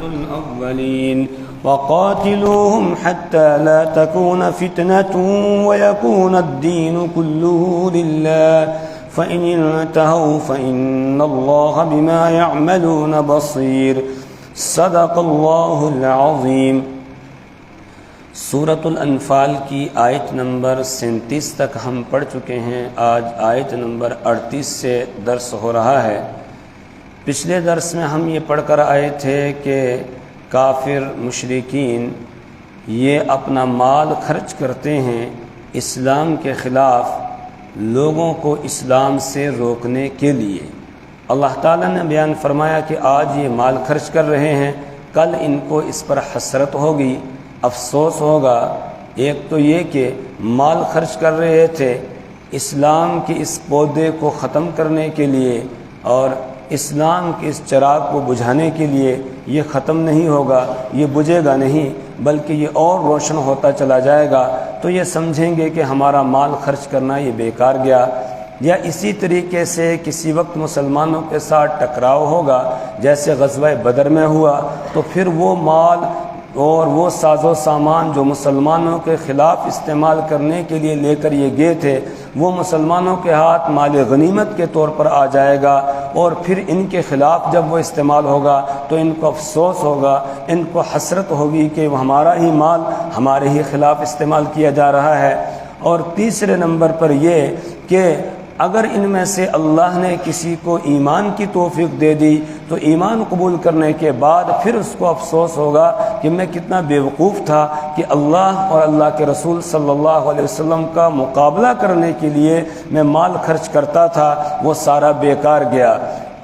الأولين وقاتلوهم حتى لا تكون فتنة ويكون الدين كله لله فإن انتهوا فإن الله بما يعملون بصير صدق اللہ العظیم۔ سورۃ الانفال کی آیت نمبر 37 تک ہم پڑھ چکے ہیں۔ آج آیت نمبر 38 سے درس ہو رہا ہے۔ پچھلے درس میں ہم یہ پڑھ کر آئے تھے کہ کافر مشرکین یہ اپنا مال خرچ کرتے ہیں اسلام کے خلاف، لوگوں کو اسلام سے روکنے کے لیے۔ اللہ تعالیٰ نے بیان فرمایا کہ آج یہ مال خرچ کر رہے ہیں، کل ان کو اس پر حسرت ہوگی، افسوس ہوگا۔ ایک تو یہ کہ مال خرچ کر رہے تھے اسلام کے اس پودے کو ختم کرنے کے لیے اور اسلام کے اس چراغ کو بجھانے کے لیے، یہ ختم نہیں ہوگا، یہ بجھے گا نہیں بلکہ یہ اور روشن ہوتا چلا جائے گا، تو یہ سمجھیں گے کہ ہمارا مال خرچ کرنا یہ بیکار گیا۔ یا اسی طریقے سے کسی وقت مسلمانوں کے ساتھ ٹکراؤ ہوگا، جیسے غزوہ بدر میں ہوا، تو پھر وہ مال اور وہ ساز و سامان جو مسلمانوں کے خلاف استعمال کرنے کے لیے لے کر یہ گئے تھے، وہ مسلمانوں کے ہاتھ مال غنیمت کے طور پر آ جائے گا، اور پھر ان کے خلاف جب وہ استعمال ہوگا تو ان کو افسوس ہوگا، ان کو حسرت ہوگی کہ ہمارا ہی مال ہمارے ہی خلاف استعمال کیا جا رہا ہے۔ اور تیسرے نمبر پر یہ کہ اگر ان میں سے اللہ نے کسی کو ایمان کی توفیق دے دی تو ایمان قبول کرنے کے بعد پھر اس کو افسوس ہوگا کہ میں کتنا بیوقوف تھا کہ اللہ اور اللہ کے رسول صلی اللہ علیہ وسلم کا مقابلہ کرنے کے لیے میں مال خرچ کرتا تھا، وہ سارا بیکار گیا۔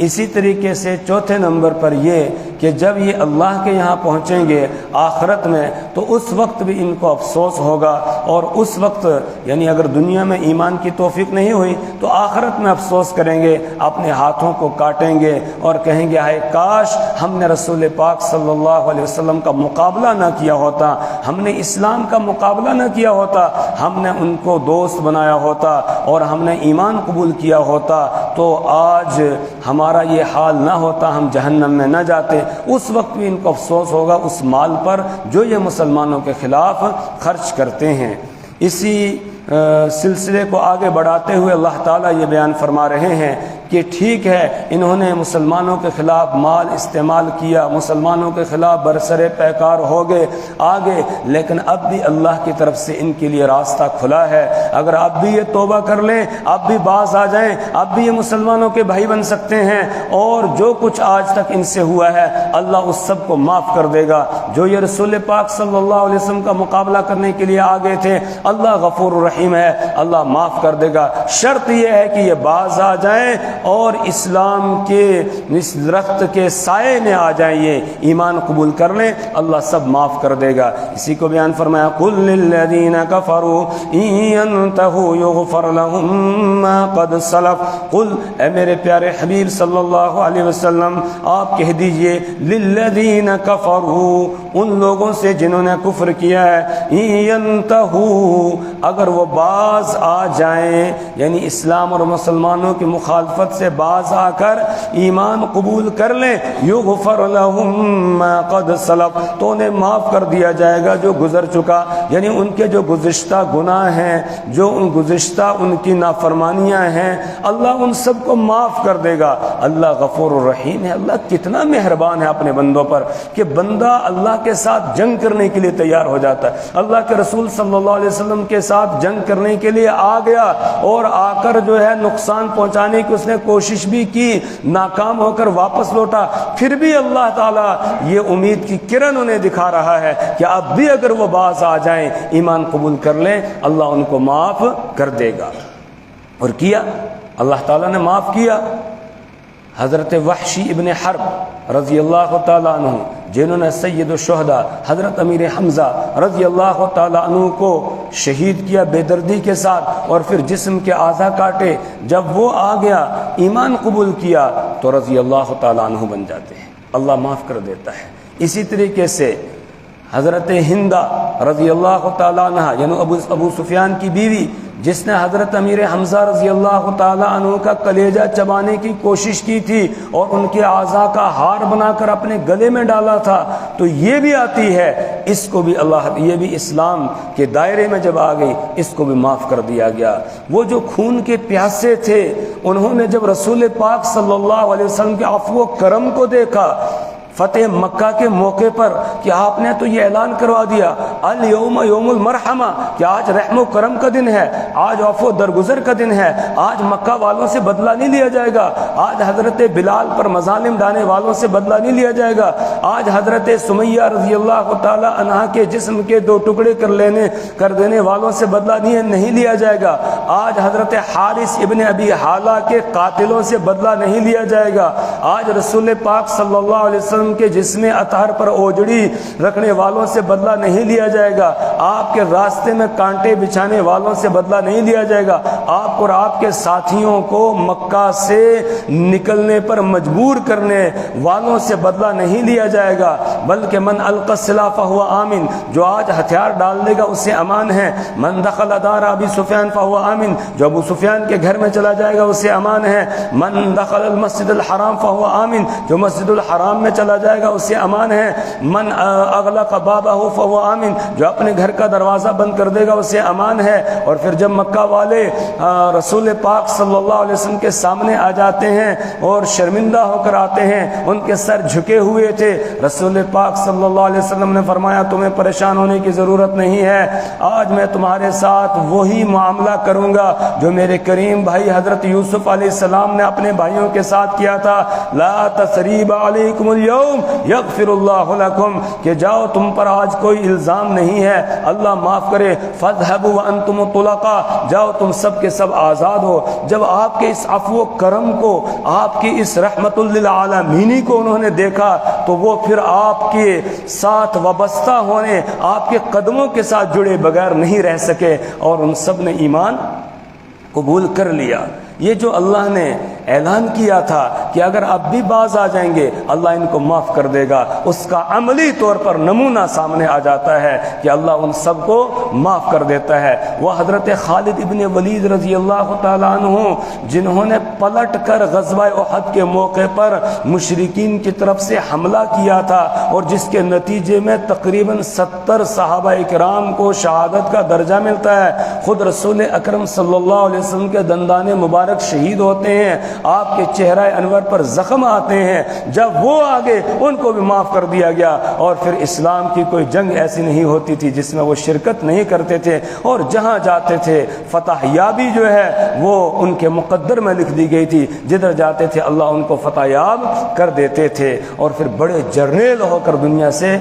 اسی طریقے سے چوتھے نمبر پر یہ کہ جب یہ اللہ کے یہاں پہنچیں گے آخرت میں تو اس وقت بھی ان کو افسوس ہوگا، اور اس وقت یعنی اگر دنیا میں ایمان کی توفیق نہیں ہوئی تو آخرت میں افسوس کریں گے، اپنے ہاتھوں کو کاٹیں گے اور کہیں گے ہائے کاش ہم نے رسول پاک صلی اللہ علیہ وسلم کا مقابلہ نہ کیا ہوتا، ہم نے اسلام کا مقابلہ نہ کیا ہوتا، ہم نے ان کو دوست بنایا ہوتا اور ہم نے ایمان قبول کیا ہوتا تو آج ہمارا یہ حال نہ ہوتا، ہم جہنم میں نہ جاتے۔ اس وقت بھی ان کو افسوس ہوگا اس مال پر جو یہ مسلمانوں کے خلاف خرچ کرتے ہیں۔ اسی سلسلے کو آگے بڑھاتے ہوئے اللہ تعالیٰ یہ بیان فرما رہے ہیں کہ ٹھیک ہے انہوں نے مسلمانوں کے خلاف مال استعمال کیا، مسلمانوں کے خلاف برسرے پیکار ہو گئے آگے، لیکن اب بھی اللہ کی طرف سے ان کے لیے راستہ کھلا ہے۔ اگر اب بھی یہ توبہ کر لیں، اب بھی باز آ جائیں، اب بھی یہ مسلمانوں کے بھائی بن سکتے ہیں، اور جو کچھ آج تک ان سے ہوا ہے اللہ اس سب کو معاف کر دے گا۔ جو یہ رسول پاک صلی اللہ علیہ وسلم کا مقابلہ کرنے کے لیے آگے تھے، اللہ غفور الرحیم ہے، اللہ معاف کر دے گا۔ شرط یہ ہے کہ یہ باز آ جائیں اور اسلام کے اس درخت کے سائے میں آ جائیں، یہ ایمان قبول کر لیں، اللہ سب معاف کر دے گا۔ اسی کو بیان فرمایا قُلْ لِلَّذِينَ كَفَرُوا إِن يَنْتَهُوا يُغْفَرْ لَهُم مَّا قَدْ سَلَفَ۔ قُلْ اے میرے پیارے حبیب صلی اللہ علیہ وسلم آپ کہہ دیجئے لِلَّذِينَ كَفَرُوا ان لوگوں سے جنہوں نے کفر کیا ہے، إِن يَنْتَهُوا اگر وہ باز آ جائیں، یعنی اسلام اور مسلمانوں کی مخالفت سے باز آ کر ایمان قبول کر لیں، یغفر لہم ما قد سلف تو انہیں معاف کر دیا جائے گا جو گزر چکا، یعنی ان کے جو گزشتہ گناہ ہیں، جو ان گزشتہ ان کی نافرمانیاں ہیں، اللہ ان سب کو معاف کر دے گا۔ اللہ غفور الرحیم ہے، اللہ کتنا مہربان ہے اپنے بندوں پر کہ بندہ اللہ کے ساتھ جنگ کرنے کے لیے تیار ہو جاتا ہے۔ اللہ کے رسول صلی اللہ علیہ وسلم کے ساتھ جنگ کرنے کے لیے آ گیا اور آ کر جو ہے نقصان پہنچانے کی اس نے کوشش بھی کی، ناکام ہو کر واپس لوٹا، پھر بھی اللہ تعالیٰ یہ امید کی کرن انہیں دکھا رہا ہے کہ اب بھی اگر وہ باز آ جائیں ایمان قبول کر لیں اللہ ان کو معاف کر دے گا۔ اور کیا اللہ تعالیٰ نے معاف کیا۔ حضرت وحشی ابن حرب رضی اللہ تعالیٰ عنہ جنہوں نے سید الشہداء حضرت امیر حمزہ رضی اللہ تعالیٰ عنہ کو شہید کیا بے دردی کے ساتھ اور پھر جسم کے اعضاء کاٹے، جب وہ آ گیا ایمان قبول کیا تو رضی اللہ تعالیٰ عنہ بن جاتے ہیں، اللہ معاف کر دیتا ہے۔ اسی طریقے سے حضرت ہندہ رضی اللہ تعالیٰ عنہ یعنی ابو سفیان کی بیوی جس نے حضرت امیر حمزہ رضی اللہ تعالی عنہ کا کلیجہ چبانے کی کوشش کی تھی اور ان کے اعضاء کا ہار بنا کر اپنے گلے میں ڈالا تھا، تو یہ بھی آتی ہے، اس کو بھی یہ بھی اسلام کے دائرے میں جب آ گئی، اس کو بھی معاف کر دیا گیا۔ وہ جو خون کے پیاسے تھے، انہوں نے جب رسول پاک صلی اللہ علیہ وسلم کے عفو و کرم کو دیکھا فتح مکہ کے موقع پر کہ آپ نے تو یہ اعلان کروا دیا الیوم یوم المرحمہ کہ آج رحم و کرم کا دن ہے، آج عفو درگزر کا دن ہے، آج مکہ والوں سے بدلہ نہیں لیا جائے گا، آج حضرت بلال پر مظالم ڈانے والوں سے بدلہ نہیں لیا جائے گا، آج حضرت سمیہ رضی اللہ تعالی عنہا کے جسم کے 2 ٹکڑے کر دینے والوں سے بدلہ نہیں لیا جائے گا، آج حضرت حارث ابن ابی حالہ کے قاتلوں سے بدلہ نہیں لیا جائے گا، آج رسول پاک صلی اللہ علیہ وسلم کے جسم اطہر پر اوجڑی رکھنے والوں سے بدلہ نہیں لیا جائے گا، آپ کے راستے میں کانٹے بچھانے والوں سے بدلہ نہیں لیا جائے گا، آپ اور آپ کے ساتھیوں کو مکہ سے نکلنے پر مجبور کرنے والوں سے بدلہ نہیں لیا جائے گا، بلکہ من القى السلاح فهو آمن، جو آج ہتھیار ڈال دے گا اس سے امان ہے، من دخل دار ابی سفیان فهو آمن، جو ابو سفیان کے گھر میں چلا جائے گا اس سے امان ہے، من دخل المسجد الحرام فهو آمن، جو مسجد الحرام میں چلا جائے گا اس سے امان ہے، من اغلق بابہ فهو آمن، جو اپنے گھر کا دروازہ بند کر دے گا اس سے امان ہے۔ اور پھر جب مکہ والے رسول پاک صلی اللہ علیہ وسلم کے سامنے آ جاتے ہیں اور شرمندہ ہو کر آتے ہیں، ان کے سر جھکے ہوئے تھے، رسول پاک صلی اللہ علیہ وسلم نے فرمایا تمہیں پریشان ہونے کی ضرورت نہیں ہے، آج میں تمہارے ساتھ وہی معاملہ کروں گا جو میرے کریم بھائی حضرت یوسف علیہ السلام نے اپنے بھائیوں کے ساتھ کیا تھا، لا تثریب علیکم اليوم یغفر اللہ لکم، کہ جاؤ تم پر آج کوئی الزام نہیں ہے، اللہ معاف کرے، فاذهبوا وانتم طلقاء، جاؤ تم سب کے سب آزاد ہو۔ جب آپ کے اس عفو و کرم کو، آپ کی اس رحمت للعالمین کو انہوں نے دیکھا تو وہ پھر آپ کے ساتھ وابستہ ہونے، آپ کے قدموں کے ساتھ جڑے بغیر نہیں رہ سکے اور ان سب نے ایمان قبول کر لیا۔ یہ جو اللہ نے اعلان کیا تھا کہ اگر آپ بھی باز آ جائیں گے اللہ ان کو معاف کر دے گا، اس کا عملی طور پر نمونہ سامنے آ جاتا ہے کہ اللہ ان سب کو معاف کر دیتا ہے۔ وہ حضرت خالد ابن ولید رضی اللہ تعالیٰ عنہ جنہوں نے پلٹ کر غزوہ احد کے موقع پر مشرکین کی طرف سے حملہ کیا تھا اور جس کے نتیجے میں تقریباً 70 صحابہ اکرام کو شہادت کا درجہ ملتا ہے، خود رسول اکرم صلی اللہ علیہ وسلم کے دندان مبارک شہید ہوتے ہیں، آپ کے چہرہ انور پر زخم آتے ہیں، جب وہ آگے ان کو بھی معاف کر دیا گیا۔ اور پھر اسلام کی کوئی جنگ ایسی نہیں ہوتی تھی جس میں وہ شرکت نہیں کرتے تھے، اور جہاں جاتے تھے فتح یابی جو ہے وہ ان کے مقدر میں لکھ دی گئی تھی، جدھر جاتے تھے اللہ ان کو فتح یاب کر دیتے تھے، اور پھر بڑے جرنیل ہو کر دنیا سے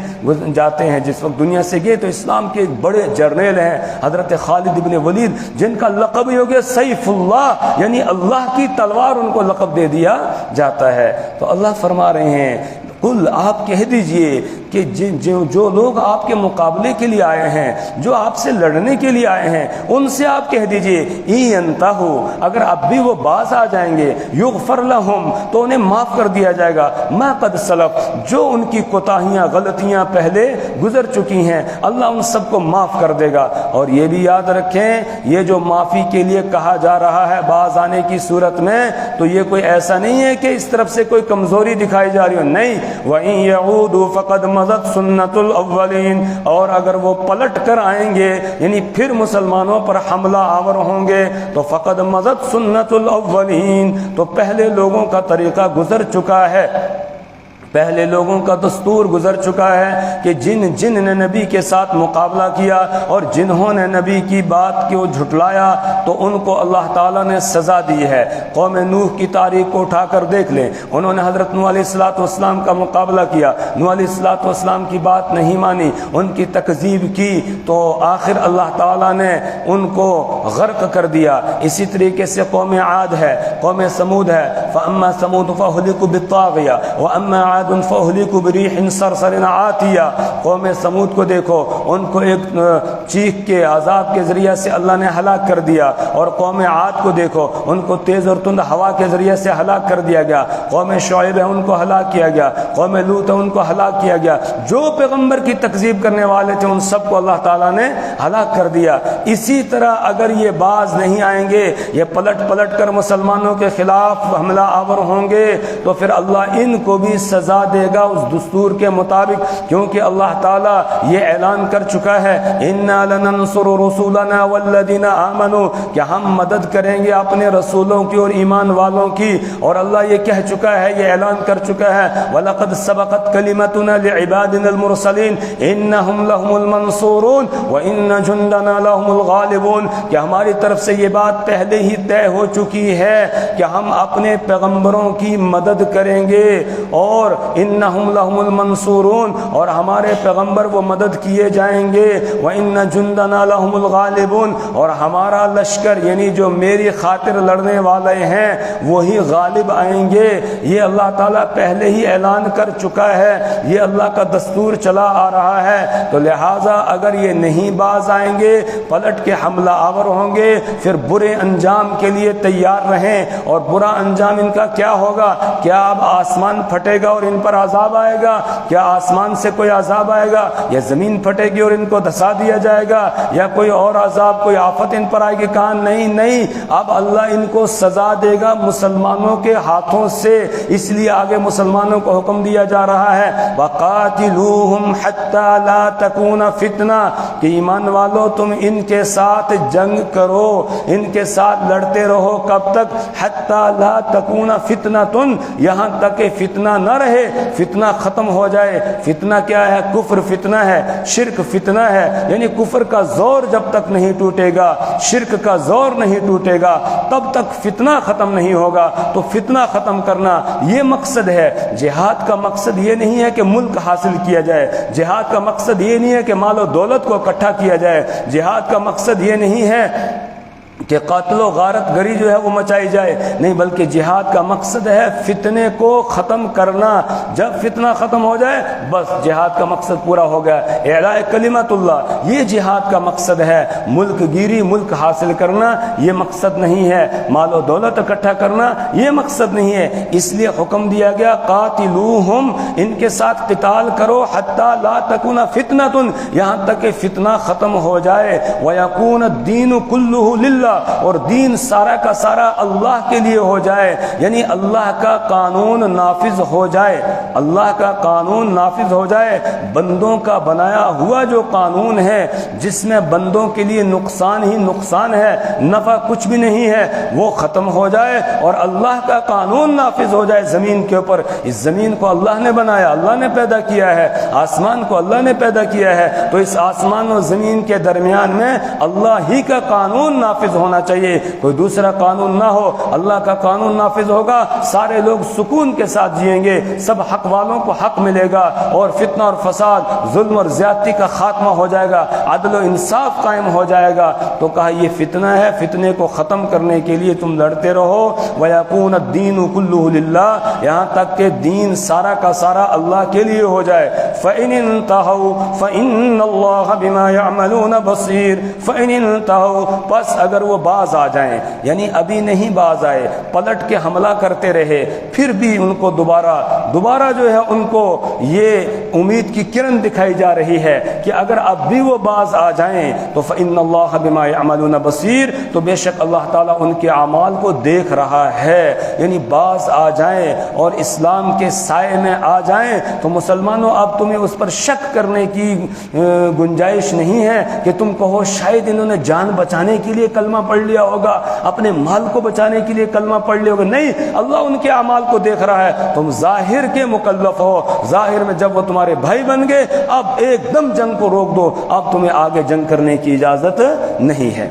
جاتے ہیں۔ جس وقت دنیا سے گئے تو اسلام کے ایک بڑے جرنیل ہیں حضرت خالد ابن ولید، جن کا لقب ہی ہو گیا سیف اللہ، یعنی اللہ کی تلوار ان کو لقب دے دیا جاتا ہے۔ تو اللہ فرما رہے ہیں قل، آپ کہہ دیجئے کہ جو لوگ آپ کے مقابلے کے لیے آئے ہیں، جو آپ سے لڑنے کے لیے آئے ہیں، ان سے آپ کہہ دیجئے انتہو، اگر اب بھی وہ باز آ جائیں گے، یغفر لہم، تو انہیں معاف کر دیا جائے گا، ما قد سلف، جو ان کی کوتاہیاں غلطیاں پہلے گزر چکی ہیں اللہ ان سب کو معاف کر دے گا۔ اور یہ بھی یاد رکھیں یہ جو معافی کے لیے کہا جا رہا ہے باز آنے کی صورت میں، تو یہ کوئی ایسا نہیں ہے کہ اس طرف سے کوئی کمزوری دکھائی جا رہی ہو، نہیں، وَإِن يَعُودُوا فَقَدْ مَضَتْ سُنَّتُ الْأَوَّلِينَ، اور اگر وہ پلٹ کر آئیں گے یعنی پھر مسلمانوں پر حملہ آور ہوں گے تو فَقَدْ مَضَتْ سُنَّتُ الْأَوَّلِينَ، تو پہلے لوگوں کا طریقہ گزر چکا ہے، پہلے لوگوں کا دستور گزر چکا ہے کہ جن نے نبی کے ساتھ مقابلہ کیا اور جنہوں نے نبی کی بات کو جھٹلایا تو ان کو اللہ تعالیٰ نے سزا دی ہے۔ قوم نوح کی تاریخ کو اٹھا کر دیکھ لیں، انہوں نے حضرت نوح علیہ السلام کا مقابلہ کیا، نوح علیہ السلام کی بات نہیں مانی، ان کی تکذیب کی، تو آخر اللہ تعالیٰ نے ان کو غرق کر دیا۔ اسی طریقے سے قوم عاد ہے، قوم سمود ہے، فَأَمَّا ثَمُودُ فَأُهْلِكُوا بِالطَّاغِيَةِ وَأَمَّا عاد فأهلكوا بريح صرصر عاتيہ، قوم سمود کو دیکھو، ان کو ایک چیخ کے عذاب کے ذریعے سے اللہ نے ہلاک کر دیا، اور قوم عاد کو دیکھو، ان کو تیز اور تند ہوا کے ذریعے سے ہلاک کر دیا گیا، قوم شعیب ہے ان کو ہلاک کیا گیا، قوم لوط ہے ان کو ہلاک کیا گیا، جو پیغمبر کی تکذیب کرنے والے تھے ان سب کو اللہ تعالیٰ نے ہلاک کر دیا۔ اسی طرح اگر یہ باز نہیں آئیں گے، یہ پلٹ پلٹ کر مسلمانوں کے خلاف حملہ آور ہوں گے، تو پھر اللہ ان کو بھی سزا دے گا اس دستور کے مطابق، کیونکہ اللہ تعالیٰ یہ اعلان کر چکا ہے اِنَّا لَنَنصُرُ رُسُولَنَا وَالَّذِينَ آمَنُوا، کہ ہم مدد کریں گے اپنے رسولوں کی اور ایمان والوں کی، اور اللہ یہ کہہ چکا ہے، یہ اعلان کر چکا ہے وَلَقَدْ سَبَقَتْ كَلِمَتُنَا لِعِبَادِنَا الْمُرْسَلِينَ إِنَّهُمْ لَهُمُ الْمَنْصُورُونَ وَإِنَّ جُنْدَنَا لَهُمُ الْغَالِبُونَ، کہ ہماری طرف سے یہ بات پہلے ہی طے ہو چکی ہے کہ ہم اپنے پیغمبروں کی مدد کریں گے، اور إِنَّهُمْ لَهُمُ الْمَنْصُورُونَ، اور ہمارے پیغمبر وہ مدد کیے جائیں گے، وَإِنَّ جُنْدَنَا لَهُمُ الْغَالِبُونَ، اور ہمارا لشکر یعنی جو میری خاطر لڑنے والے ہیں وہی غالب آئیں گے۔ یہ اللہ تعالیٰ پہلے ہی اعلان کر چکا ہے، یہ اللہ کا دستور چلا آ رہا ہے، تو لہٰذا اگر یہ نہیں باز آئیں گے، پلٹ کے حملہ آور ہوں گے، پھر برے انجام کے لیے تیار رہیں۔ اور برا انجام ان کا کیا ہوگا؟ کیا اب آسمان پھٹے گا اور ان پر عذاب آئے گا؟ کیا آسمان سے کوئی عذاب آئے گا؟ یا زمین پھٹے گی اور ان کو دھسا دیا جائے گا؟ یا کوئی اور عذاب، کوئی آفت ان پر آئے گی؟ کہاں نہیں نہیں، اب اللہ ان کو سزا دے گا مسلمانوں کے ہاتھوں سے، اس لیے آگے مسلمانوں کو حکم دیا جا رہا ہے وَقَاتِلُوهُمْ حَتَّى لَا تَكُونَ فِتْنَةٌ، کہ ایمان والو تم ان کے ساتھ جنگ کرو، ان کے ساتھ لڑتے رہو، کب تک؟ حَتَّى لَا تَكُونَ فِتْنَةٌ، یہاں تک کہ فتنہ نہ رہے، فتنہ ختم ہو جائے۔ فتنہ کیا ہے؟ کفر فتنہ ہے، شرک فتنہ ہے، یعنی کفر کا زور جب تک نہیں ٹوٹے گا، شرک کا زور نہیں ٹوٹے گا، تب تک فتنہ ختم نہیں ہوگا۔ تو فتنہ ختم کرنا یہ مقصد ہے۔ جہاد کا مقصد یہ نہیں ہے کہ ملک حاصل کیا جائے، جہاد کا مقصد یہ نہیں ہے کہ مال و دولت کو اکٹھا کیا جائے، جہاد کا مقصد یہ نہیں ہے کہ قتل و غارت گری جو ہے وہ مچائی جائے، نہیں، بلکہ جہاد کا مقصد ہے فتنے کو ختم کرنا۔ جب فتنہ ختم ہو جائے بس جہاد کا مقصد پورا ہو گیا، اعلاء کلمت اللہ، یہ جہاد کا مقصد ہے۔ ملک گیری، ملک حاصل کرنا یہ مقصد نہیں ہے، مال و دولت اکٹھا کرنا یہ مقصد نہیں ہے۔ اس لیے حکم دیا گیا قاتلوہم، ان کے ساتھ قتال کرو، حتی لا تکون فتنۃ، یہاں تک کہ فتنہ ختم ہو جائے، ویکون الدین کلہ للہ، اور دین سارا کا سارا اللہ کے لیے ہو جائے، یعنی اللہ کا قانون نافذ ہو جائے، اللہ کا قانون نافذ ہو جائے، بندوں کا بنایا ہوا جو قانون ہے جس میں بندوں کے لیے نقصان ہی نقصان ہے، نفع کچھ بھی نہیں ہے، وہ ختم ہو جائے اور اللہ کا قانون نافذ ہو جائے زمین کے اوپر۔ اس زمین کو اللہ نے بنایا، اللہ نے پیدا کیا ہے، آسمان کو اللہ نے پیدا کیا ہے، تو اس آسمان و زمین کے درمیان میں اللہ ہی کا قانون نافذ ہونا چاہیے، کوئی دوسرا قانون نہ ہو۔ اللہ کا قانون نافذ ہوگا، سارے لوگ سکون کے ساتھ جئیں گے، سب حق والوں کو حق ملے گا، اور فتنہ اور فساد، ظلم اور زیادتی کا خاتمہ ہو جائے گا، عدل و انصاف قائم ہو جائے گا۔ تو کہا یہ فتنہ ہے، فتنے کو ختم کرنے کے لیے تم لڑتے رہو، وَيَكُونَ الدِّينُ كُلُّهُ لِلَّهِ، یہاں تک کہ دین سارا کا سارا اللہ کے لیے ہو جائے۔ فَإِنِ انْتَهَوْا فَإِنَّ اللَّهَ بِمَا يَعْمَلُونَ بَصِيرٌ، فَإِنِ انْتَهَوْا، پس اگر وہ باز آ جائیں، یعنی ابھی نہیں باز آئے، پلٹ کے حملہ کرتے رہے، پھر بھی ان کو دوبارہ جو ہے ان کو یہ امید کی کرن دکھائی جا رہی ہے کہ اگر اب بھی وہ باز آ جائیں تو فإن اللہ بما يعملون بصیر، تو بے شک اللہ تعالیٰ ان کے اعمال کو دیکھ رہا ہے، یعنی باز آ جائیں اور اسلام کے سائے میں آ جائیں تو مسلمانوں اب تمہیں اس پر شک کرنے کی گنجائش نہیں ہے کہ تم کہو شاید انہوں نے جان بچانے کے لیے کلمہ پڑھ لیا ہوگا، اپنے مال کو بچانے کے لیے کلمہ پڑھ لیا ہوگا۔ نہیں، اللہ ان کے اعمال کو دیکھ رہا ہے، تم ظاہر کے مکلف ہو، ظاہر میں جب وہ تمہارے بھائی بن گئے اب ایک دم جنگ کو روک دو، اب تمہیں آگے جنگ کرنے کی اجازت نہیں ہے۔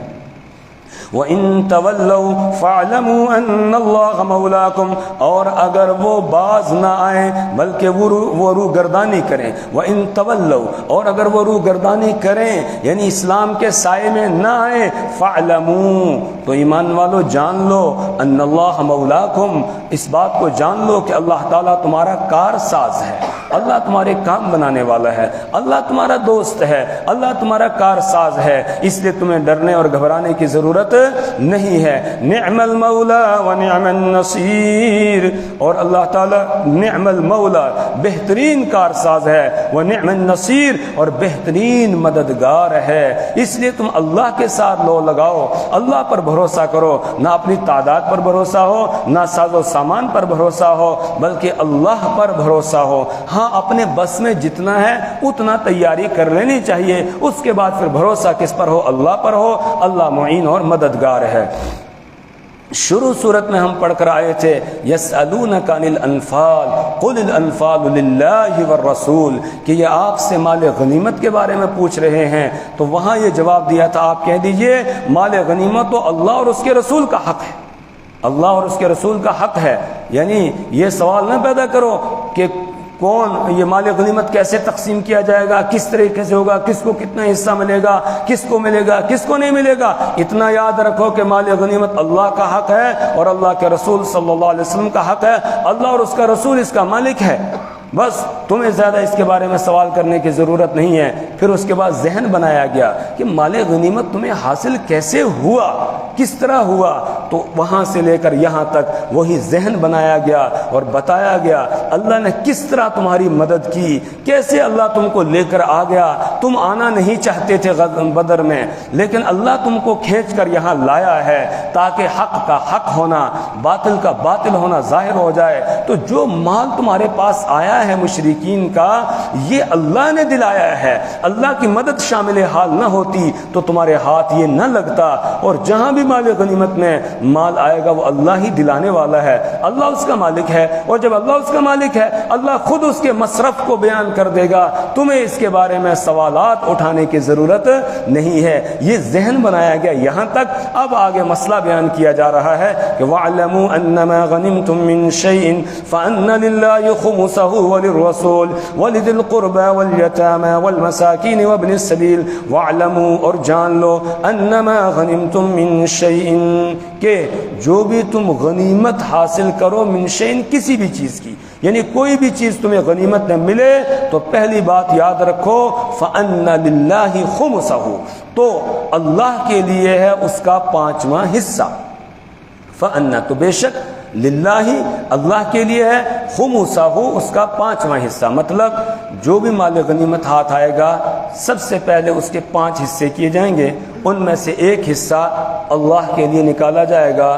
وَإِن تَوَلَّوْا فَاعْلَمُوا أَنَّ اللَّهَ مَوْلَاكُمْ، اور اگر وہ باز نہ آئیں بلکہ وہ روگردانی کریں، وَإِن تَوَلَّوْا، اور اگر وہ روگردانی کریں یعنی اسلام کے سائے میں نہ آئیں، فَاعْلَمُوا، تو ایمان والو جان لو، ان اللہ مولاکم، اس بات کو جان لو کہ اللہ تعالیٰ تمہارا کار ساز ہے، اللہ تمہارے کام بنانے والا ہے، اللہ تمہارا دوست ہے، اللہ تمہارا کار ساز ہے، اس لیے تمہیں ڈرنے اور گھبرانے کی ضرورت نہیں ہے۔ نعم المولا و نعم النصیر، اور اللہ تعالیٰ نعم المولا بہترین کار ساز ہے، و نعم النصیر اور بہترین مددگار ہے، اس لیے تم اللہ کے ساتھ لو لگاؤ، اللہ پر بھروسہ کرو، نہ اپنی تعداد پر بھروسہ ہو، نہ ساز و سامان پر بھروسہ ہو، بلکہ اللہ پر بھروسہ ہو۔ ہاں اپنے بس میں جتنا ہے اتنا تیاری کر لینی چاہیے، اس کے بعد پھر بھروسہ کس پر ہو؟ اللہ پر ہو، اللہ معین اور مددگار ہے۔ شروع صورت میں ہم پڑھ کر آئے تھے یسألونک عن الانفال قل الانفال للہ والرسول، کہ یہ آپ سے مال غنیمت کے بارے میں پوچھ رہے ہیں، تو وہاں یہ جواب دیا تھا آپ کہہ دیجئے مال غنیمت تو اللہ اور اس کے رسول کا حق ہے، اللہ اور اس کے رسول کا حق ہے۔ یعنی یہ سوال نہ پیدا کرو کہ کون یہ مال غنیمت کیسے تقسیم کیا جائے گا، کس طریقے سے ہوگا، کس کو کتنا حصہ ملے گا، کس کو ملے گا، کس کو نہیں ملے گا۔ اتنا یاد رکھو کہ مال غنیمت اللہ کا حق ہے اور اللہ کے رسول صلی اللہ علیہ وسلم کا حق ہے، اللہ اور اس کا رسول اس کا مالک ہے، بس تمہیں زیادہ اس کے بارے میں سوال کرنے کی ضرورت نہیں ہے۔ پھر اس کے بعد ذہن بنایا گیا کہ مال غنیمت تمہیں حاصل کیسے ہوا، کس طرح ہوا، تو وہاں سے لے کر یہاں تک وہی ذہن بنایا گیا اور بتایا گیا اللہ نے کس طرح تمہاری مدد کی، کیسے اللہ تم کو لے کر آ گیا۔ تم آنا نہیں چاہتے تھے بدر میں، لیکن اللہ تم کو کھینچ کر یہاں لایا ہے تاکہ حق کا حق ہونا، باطل کا باطل ہونا ظاہر ہو جائے۔ تو جو مال تمہارے پاس آیا ہے مشرکین کا، یہ اللہ نے دلایا ہے، اللہ کی مدد شامل حال نہ ہوتی تو تمہارے ہاتھ یہ نہ لگتا۔ اور جہاں بھی مال غنیمت میں مال آئے گا وہ اللہ ہی دلانے والا ہے، اللہ اس کا مالک ہے، اور جب اللہ اس کا مالک ہے اللہ خود اس کے مصرف کو بیان کر دے گا، تمہیں اس کے بارے میں سوالات اٹھانے کی ضرورت نہیں ہے۔ یہ ذہن بنایا گیا یہاں تک۔ اب آگے مسئلہ بیان کیا جا رہا ہے کہ وَاعْلَمُوا أَنَّمَا غَنِمْتُم مِّن شَيْءٍ فَأَنَّ لِلَّهِ خُمُسَهُ وَلِلرَّسُولِ وَلِذِي الْقُرْبَى وَالْيَتَامَى وَالْمَسَاكِينِ وَابْنِ السَّبِيلِ وَاعْلَمُوا، اور جان لو، أَنَّمَا غَنِمْتُم مِّن شَيْءٍ، کہ جو بھی تم غنیمت حاصل کرو، من شیء کسی بھی چیز کی، یعنی کوئی بھی چیز تمہیں غنیمت میں ملے تو پہلی بات یاد رکھو فَأَنَّ لِلَّهِ خُمُسَهُ، تو اللہ کے لیے ہے اس کا 5واں حصہ۔ فَأَنَّ، تو بے شک، للہ اللہ کے لیے ہے، خُمُسَهُ اس کا 5واں حصہ، مطلب جو بھی مال غنیمت ہاتھ آئے گا سب سے پہلے اس کے 5 حصے کیے جائیں گے، ان میں سے ایک حصہ اللہ کے لیے نکالا جائے گا،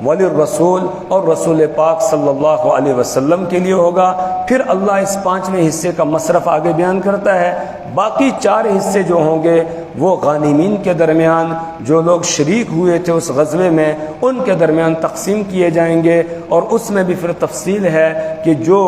وللرسول، اور رسول پاک صلی اللہ علیہ وسلم کے لیے ہوگا۔ پھر اللہ اس 5ویں حصے کا مصرف آگے بیان کرتا ہے، باقی 4 حصے جو ہوں گے وہ غانمین کے درمیان، جو لوگ شریک ہوئے تھے اس غزوے میں، ان کے درمیان تقسیم کیے جائیں گے۔ اور اس میں بھی پھر تفصیل ہے کہ جو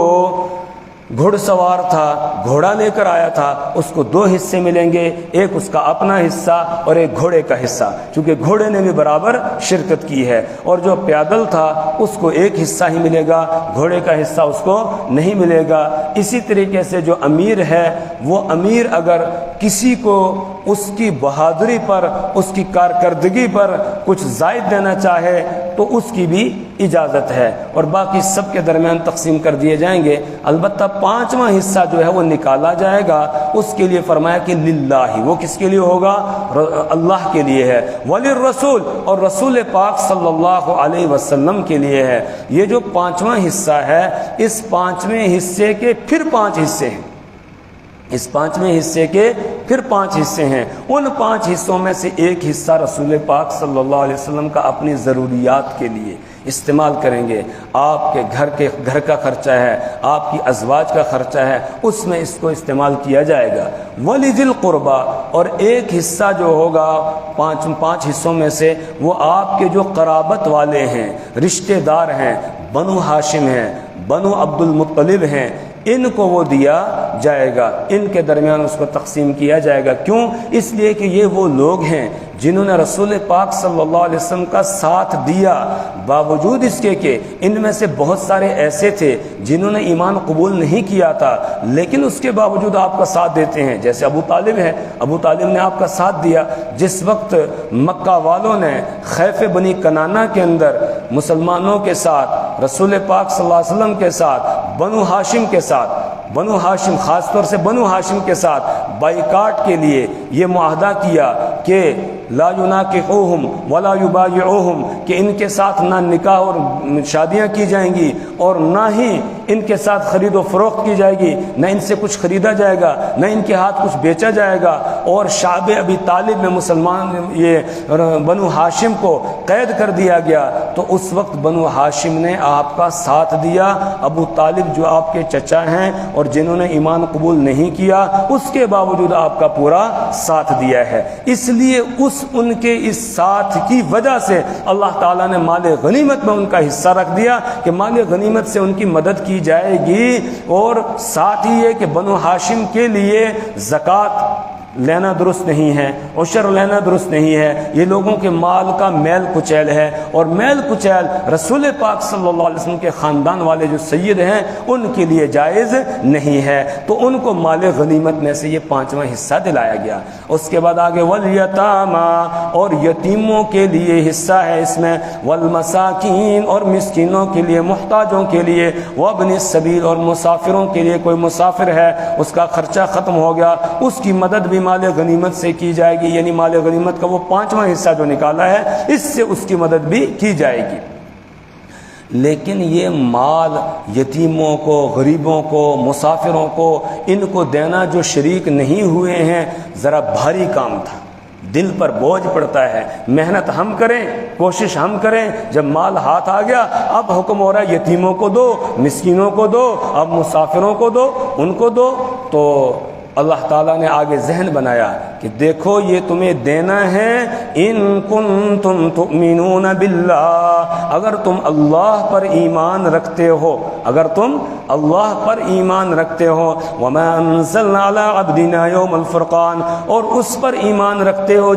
گھڑ سوار تھا، گھوڑا لے کر آیا تھا، اس کو 2 حصے ملیں گے، ایک اس کا اپنا حصہ اور ایک گھوڑے کا حصہ، چونکہ گھوڑے نے بھی برابر شرکت کی ہے۔ اور جو پیدل تھا اس کو ایک حصہ ہی ملے گا، گھوڑے کا حصہ اس کو نہیں ملے گا۔ اسی طریقے سے جو امیر ہے، وہ امیر اگر کسی کو اس کی بہادری پر، اس کی کارکردگی پر کچھ زائد دینا چاہے تو اس کی بھی اجازت ہے، اور باقی سب کے درمیان تقسیم کر دیے جائیں گے۔ البتہ 5واں حصہ جو ہے وہ نکالا جائے گا، اس کے لیے فرمایا کہ للہ، وہ کس کے لیے ہوگا؟ اللہ کے لیے ہے، وللرسول، اور رسول پاک صلی اللہ علیہ وسلم کے لیے ہے۔ یہ جو 5واں حصہ ہے، اس 5ویں حصے کے پھر 5 حصے ہیں، اس 5ویں حصے کے پھر 5 حصے ہیں۔ ان 5 حصوں میں سے ایک حصہ رسول پاک صلی اللہ علیہ وسلم کا اپنی ضروریات کے لیے استعمال کریں گے۔ آپ کے گھر کا خرچہ ہے، آپ کی ازواج کا خرچہ ہے، اس میں اس کو استعمال کیا جائے گا۔ وَلِذِي الْقُرْبَى، اور ایک حصہ جو ہوگا 5 حصوں میں سے، وہ آپ کے جو قرابت والے ہیں، رشتہ دار ہیں، بنو ہاشم ہیں، بنو عبد المطلب ہیں، ان کو وہ دیا جائے گا، ان کے درمیان اس کو تقسیم کیا جائے گا۔ کیوں؟ اس لیے کہ یہ وہ لوگ ہیں جنہوں نے رسول پاک صلی اللہ علیہ وسلم کا ساتھ دیا، باوجود اس کے کہ ان میں سے بہت سارے ایسے تھے جنہوں نے ایمان قبول نہیں کیا تھا، لیکن اس کے باوجود آپ کا ساتھ دیتے ہیں۔ جیسے ابو طالب ہے، ابو طالب نے آپ کا ساتھ دیا جس وقت مکہ والوں نے خیف بنی کنانہ کے اندر مسلمانوں کے ساتھ، رسول پاک صلی اللہ علیہ وسلم کے ساتھ، بنو ہاشم کے ساتھ، بنو ہاشم خاص طور سے بنو ہاشم کے ساتھ بائیکاٹ کے لیے یہ معاہدہ کیا کہ لا یناکحوہم ولا یبایعوہم، کہ ان کے ساتھ نہ نکاح اور شادیاں کی جائیں گی اور نہ ہی ان کے ساتھ خرید و فروخت کی جائے گی، نہ ان سے کچھ خریدا جائے گا، نہ ان کے ہاتھ کچھ بیچا جائے گا۔ اور شعب ابی طالب میں مسلمان یہ بنو ہاشم کو قید کر دیا گیا، تو اس وقت بنو ہاشم نے آپ کا ساتھ دیا۔ ابو طالب جو آپ کے چچا ہیں اور جنہوں نے ایمان قبول نہیں کیا، اس کے باوجود آپ کا پورا ساتھ دیا ہے۔ اس لیے ان کے اس ساتھ کی وجہ سے اللہ تعالیٰ نے مال غنیمت میں ان کا حصہ رکھ دیا کہ مال غنیمت سے ان کی مدد کی جائے گی۔ اور ساتھ ہی یہ کہ بنو ہاشم کے لیے زکوٰۃ لینا درست نہیں ہے، عشر لینا درست نہیں ہے، یہ لوگوں کے مال کا میل کچیل ہے، اور میل کچیل رسول پاک صلی اللہ علیہ وسلم کے خاندان والے جو سید ہیں ان کے لیے جائز نہیں ہے، تو ان کو مال غنیمت میں سے یہ 5واں حصہ دلایا گیا۔ اس کے بعد آگے والیتاما، اور یتیموں کے لیے حصہ ہے اس میں، والمساکین، اور مسکینوں کے لیے، محتاجوں کے لیے، وابن السبیل، اور مسافروں کے لیے، کوئی مسافر ہے اس کا خرچہ ختم ہو گیا، اس کی مدد بھی مال غنیمت سے کی جائے گی، یعنی مال غنیمت کا وہ 5واں حصہ جو نکالا ہے اس سے اس کی مدد بھی کی جائے گی۔ لیکن یہ مال یتیموں کو، غریبوں کو، مسافروں کو، ان کو دینا جو شریک نہیں ہوئے ہیں، ذرا بھاری کام تھا، دل پر بوجھ پڑتا ہے۔ محنت ہم کریں، کوشش ہم کریں، جب مال ہاتھ آ گیا اب حکم ہو رہا ہے یتیموں کو دو، مسکینوں کو دو، اب مسافروں کو دو، ان کو دو، تو اللہ تعالیٰ نے آگے ذہن بنایا کہ دیکھو یہ تمہیں دینا ہے، ان کنتم تؤمنون باللہ، اگر تم اللہ پر ایمان رکھتے ہو، اگر تم اللہ پر ایمان رکھتے ہو، وما انزلنا علی عبدنا یوم الفرقان، اور اس پر ایمان رکھتے ہو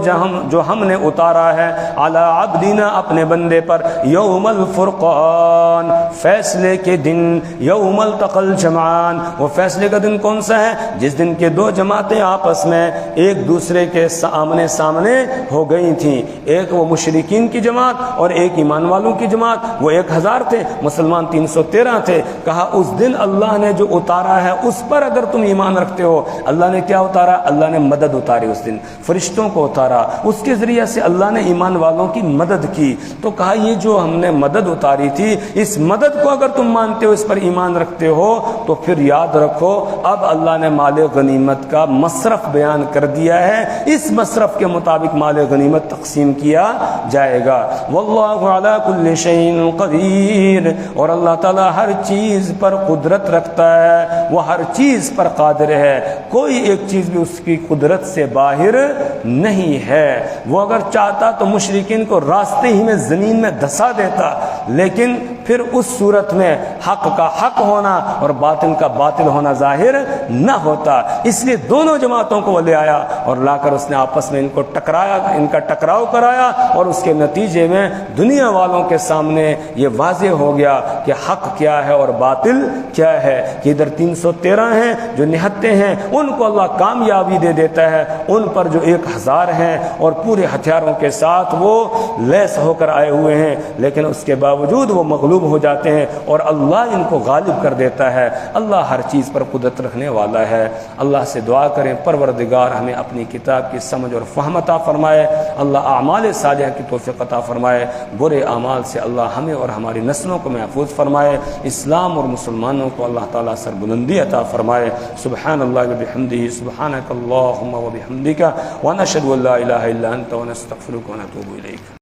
جو ہم نے اتارا ہے، علی عبدنا، اپنے بندے پر، یوم الفرقان، فیصلے کے دن، یوم التقى الجمعان، وہ فیصلے کا دن کون سا ہے؟ جس دن کے دو جماعتیں آپس میں ایک دوسرے کے آمنے سامنے ہو گئی تھیں، ایک وہ مشرکین کی جماعت اور ایک ایمان والوں کی جماعت، وہ 1000 تھے، مسلمان 313 تھے۔ کہا اس دن اللہ نے جو اتارا ہے اس پر اگر تم ایمان رکھتے ہو، اللہ نے کیا اتارا؟ اللہ نے مدد اتاری، اس دن فرشتوں کو اتارا، اس کے ذریعے سے اللہ نے ایمان والوں کی مدد کی۔ تو کہا یہ جو ہم نے مدد اتاری تھی، اس مدد کو اگر تم مانتے ہو، اس پر ایمان رکھتے ہو، تو پھر یاد رکھو اب اللہ نے مال غنیمت کا مصرف بیان کر دیا ہے، اس مصرف کے مطابق مال غنیمت تقسیم کیا جائے گا۔ واللہ علی کل شیء قدیر، اور اللہ تعالی ہر چیز پر قدرت رکھتا ہے، وہ ہر چیز پر قادر ہے، کوئی ایک چیز بھی اس کی قدرت سے باہر نہیں ہے۔ وہ اگر چاہتا تو مشرکین کو راستے ہی میں زمین میں دھسا دیتا، لیکن پھر اس صورت میں حق کا حق ہونا اور باطل کا باطل ہونا ظاہر نہ ہوتا۔ اس لیے دونوں جماعتوں کو وہ لے آیا اور لا کر اس نے آپس میں ان کو ٹکرایا، ان کا ٹکراؤ کرایا، اور اس کے نتیجے میں دنیا والوں کے سامنے یہ واضح ہو گیا کہ حق کیا ہے اور باطل کیا ہے، کہ ادھر 313 ہیں جو نہتے ہیں ان کو اللہ کامیابی دے دیتا ہے، ان پر جو 1000 ہیں اور پورے ہتھیاروں کے ساتھ وہ لیس ہو کر آئے ہوئے ہیں، لیکن اس کے باوجود وہ مغلوب ہو جاتے ہیں اور اللہ ان کو غالب کر دیتا ہے۔ اللہ ہر چیز پر قدرت رکھنے والا ہے۔ اللہ سے دعا کریں پروردگار ہمیں اپنی کتاب کی سمجھ اور فہم عطا فرمائے، اللہ اعمال صالحہ کی توفیق عطا فرمائے، برے اعمال سے اللہ ہمیں اور ہماری نسلوں کو محفوظ فرمائے، اسلام اور مسلمانوں کو اللہ تعالیٰ سربلندی عطا فرمائے۔ سبحان اللہ و بحمدہ، سبحانک اللہم و بحمدک، ونشہد ان لا الہ الا انت ونستغفرک ونتوب الیک۔